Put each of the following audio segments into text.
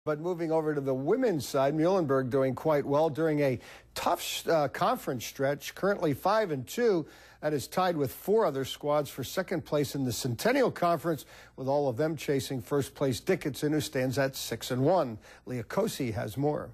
But moving over to the women's side, Muhlenberg doing quite well during a tough conference stretch, currently 5-2. That is tied with 4 other squads for second place in the Centennial Conference, with all of them chasing first place Dickinson, who stands at 6-1. Leah Cosi has more.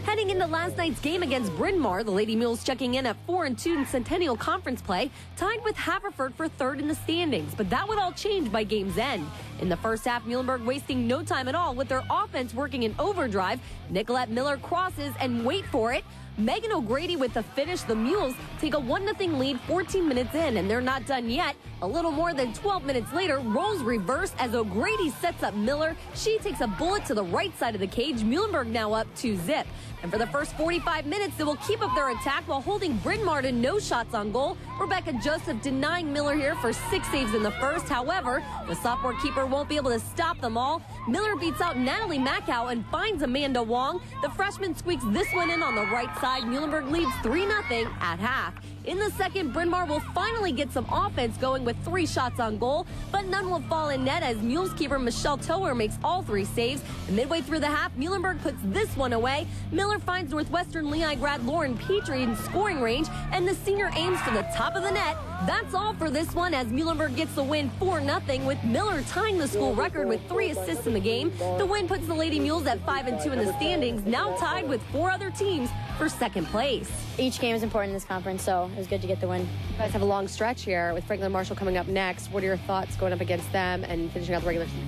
Heading into last night's game against Bryn Mawr, the Lady Mules checking in at 4-2 in Centennial Conference play, tied with Haverford for third in the standings. But that would all change by game's end. In the first half, Muhlenberg wasting no time at all with their offense working in overdrive. Nicolette Miller crosses and wait for it. Megan O'Grady with the finish. The Mules take a 1-0 lead 14 minutes in, and they're not done yet. A little more than 12 minutes later, roles reverse as O'Grady sets up Miller. She takes a bullet to the right side of the cage. Muhlenberg now up 2-0. And for the first 45 minutes, they will keep up their attack while holding Bryn Mawr to no shots on goal. Rebecca Joseph denying Miller here for 6 saves in the first. However, the sophomore keeper won't be able to stop them all. Miller beats out Natalie Mackow and finds Amanda Wong. The freshman squeaks this one in on the right side. Muhlenberg leads 3-0 at half. In the second, Bryn Mawr will finally get some offense going with 3 shots on goal, but none will fall in net as Mules keeper Michelle Tower makes all 3 saves. And midway through the half, Muhlenberg puts this one away. Miller finds Northwestern Lehigh grad Lauren Petrie in scoring range, and the senior aims to the top of the net. That's all for this one as Muhlenberg gets the win 4-0, with Miller tying the school record with 3 assists in the game. The win puts the Lady Mules at 5-2 in the standings, now tied with 4 other teams for second place. Each game is important in this conference, so it was good to get the win. You guys have a long stretch here with Franklin Marshall coming up next. What are your thoughts going up against them and finishing out the regular season?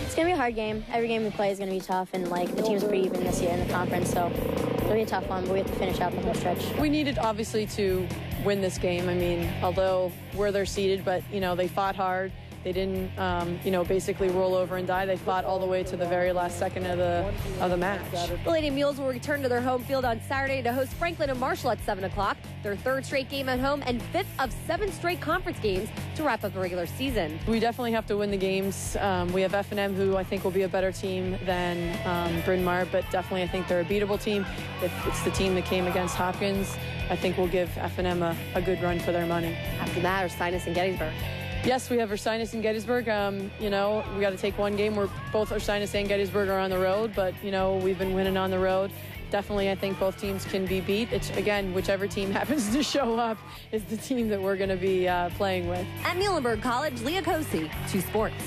It's going to be a hard game. Every game we play is going to be tough, and the team's pretty even this year in the conference, so it'll be a tough one, but we have to finish out the whole stretch. We needed, obviously, to win this game. I mean, although where they're seated, but, they fought hard. They didn't, basically roll over and die. They fought all the way to the very last second of the match. The Lady Mules will return to their home field on Saturday to host Franklin and Marshall at 7 o'clock, their 3rd straight game at home and 5th of 7 straight conference games to wrap up the regular season. We definitely have to win the games. We have F&M, who I think will be a better team than Bryn Mawr, but definitely I think they're a beatable team. It's the team that came against Hopkins. I think we'll give F&M a good run for their money. After that, Ursinus and Gettysburg. Yes, we have Ursinus and Gettysburg. We got to take one game where both Ursinus and Gettysburg are on the road, but, we've been winning on the road. Definitely, I think both teams can be beat. It's, again, whichever team happens to show up is the team that we're going to be playing with. At Muhlenberg College, Leah Cosi, 2 Sports.